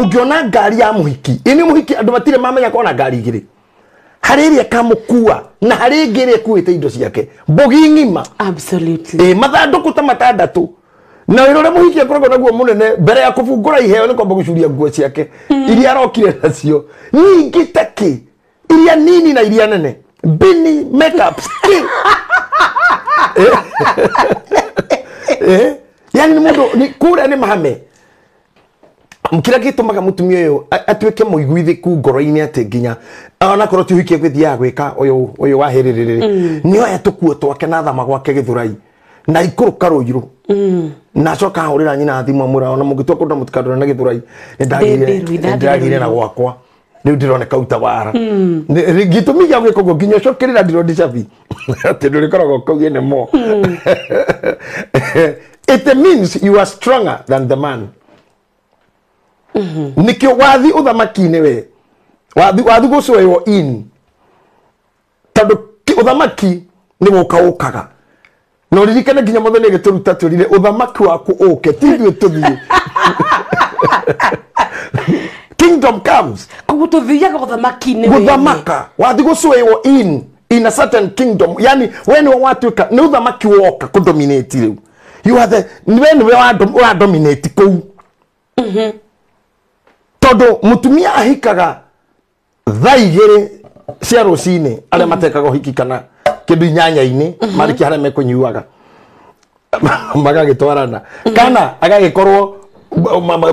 ungiona ngari ya muhiki ini muhiki andu matire mamenya kona ngari igiri hari iria kamukua na hari ingire kuite indo ciake mbogi ngima absolutely mathanduku ta matandatu na irore muhiki akoragwo naguo munene mbere ya kubungura iheo ni kwamba gucuria nguo ciake iria arokire nacio nyingi taki iria nini na iria nene bini makeup yani mundu ni kura ni mahame mkira gitumaga mutumia uyu atweke muigwithiku ngoro-ini ati nginya ona korwo ti wikie gwithia gwika uyu wahiririri ni oya tukuo twake na thama gwake Githurai na ikuruka ruiru na coka hurira nyina thimu amura ona mungitwa kundu mutikandura na Githurai ndagire na gwakwa riu ndironeka utawara gitumi gya gwiko go nginya cokerera ndiro ndicabi ati ndurikoragwo kaugie ne mo it means you are stronger than the man. Nikio wathi uthamaki-ini we wathi gucweyo in tondu uthamaki ni gukaukaga no ririkane nginya muthoni gituruta turire uthamaki waku uke tithwe tuthie kingdom comes kugututhiaga uthamaki-ini we guthamaka wathi gucweyo in a certain kingdom yani when watuika ni uthamaki woka kudominate riu you are the when we dominate ku todo mutumia ahikaga thaigire cia rucini aria matekaga hiki kana kindu nyanya-ini mariki haria mekunyuaga magagitwarana kana agagikorwo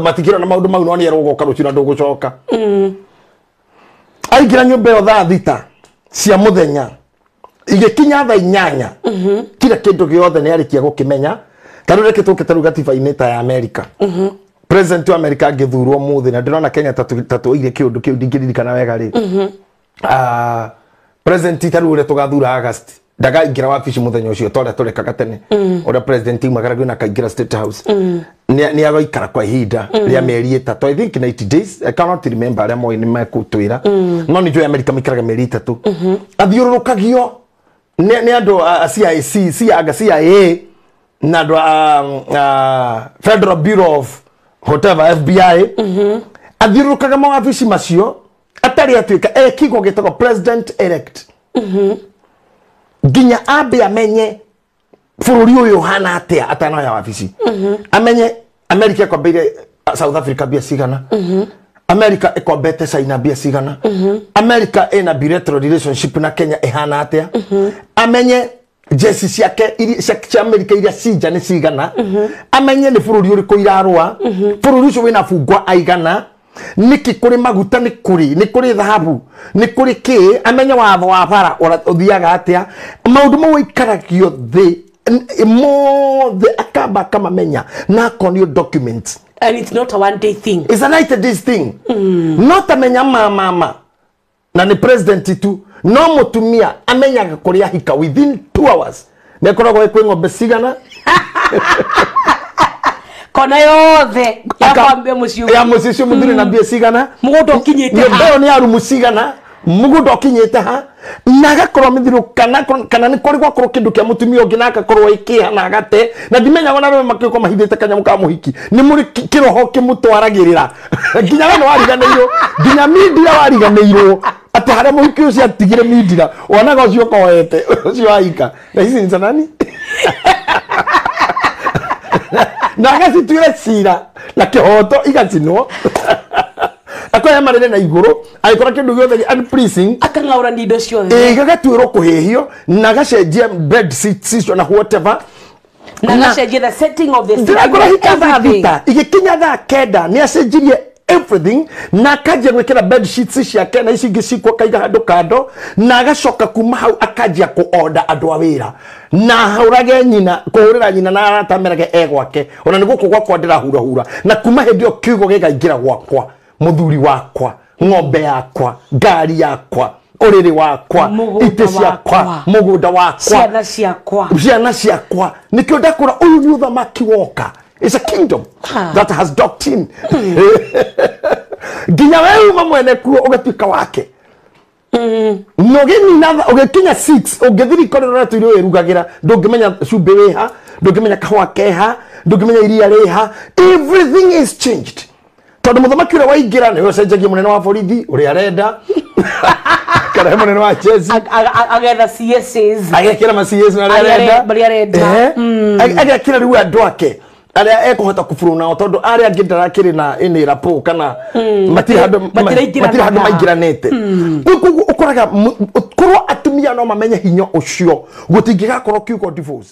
matikira na maundu mau no ni erogoka rucina ndugucoka aingira nyumba yo thaa thita cia muthenya igikinya thaa inyanya kila kindu giothe ni arikia gukimenya tanu reke tuke taru gatiba-ini ta ya America President wa America agithurwo muthi na ndirona Kenya tatu ire kiundu kiu ndingiririkana wega ri President taru ure tugathura August daga ingira wabici muthenya ucio tore turekaga tene ora president magaragu na kaingira State House ni agaikara kwa ihinda ria meri 3 I think 90 days I cannot remember aria moi ni makutwira no ni jo America mikaraga meri 3 athiururukagio ni andu CIC CIA na andu Federal Bureau of whatever FBI athiurukaga mawabici macio atari atuika kigo gitagwo president elect ginya abe amenye bururi uyu hana atia atano ya wabici amenye America kwambire South Africa bia cigana America ikombete China bia cigana America ina bilateral relationship na Kenya ihana atia amenye jesi ciake cia America iria cija ni cigana amenye ni bururi uriku irarwa bururi ucio wina bungwa aigana niki kuri maguta ni kuri dhahabu ni kuri ki amenye watho wa bara uthiaga atia maundu mau ikaragio the akaba kama menya na konio documents and it's not a one day thing, it's a 90 days thing not amenya mama na ni president tu no mutumia amenyaga kuria hika within 2 hours ne koragwo kwi ng'ombe cigana kona yothe yakwambia muciu ya muciu muthire na bia cigana mugundo ukinyite ha mbeo ni arumu cigana mugundo ukinyite ha naga korwo mithiru kana ni kuri gwa korwo kindu kia mutumia ungi naka korwo ikiha na agate na ndimenya gona roe makiko mahithite kanyamu ka muhiki ni muri kiroho kimutwaragirira nginya we wariganeiro nginya media wariganeiro ati haria muhiki ucio atigire media onaga ucio koete ucio aika na hizi ni nani naga situire cira na kihoto igacinwo akoya marene na iguru aikora kindu giothe unpleasing akangaura ni indo ciothe gagatwirwo kuhihio na gacenjia bed sheets na whatever na gacenjia the setting of the thita igikinya thaa kenda ni acenjirie everything na akajia gwikira bed sheets ciake na ici ngicikwo kaiga handu kando na agacoka kuma hau akajia kuorder andu a wira na haurage nyina kuhurira nyina na aratamerage gwake ona niguo gwakwa ndirahura na kuma hindi o kiugo gigaingira gwakwa muthuri wakwa ng'ombe yakwa ngari yakwa uriri wakwa ite ciakwa mugunda wakwa ciana ciakwa nikio ndakura uyu ni uthamaki woka. It's a kingdom that has doctrine. Ginya wewe mwene kuo ugatuika wake nogeni na ugekinya 6 ugethiri korora tuiro erugagira ndungimenya cumbe wiha ndungimenya kahwa keha ndungimenya iria riha everything is changed tondu muthamaki uria waingira ni ucenjagia munene wa borithi uria arenda kana munene wa jezi agetha CSs agekira ma CS na arenda agekira riu andu ake aria ekuhota kuburu nao tondu aria angi ndarakiri na ini rapo kana matiri handu maingiranite ukoraga korwo atumia no mamenye hinya ucio gutingigakorwo kiugo divorce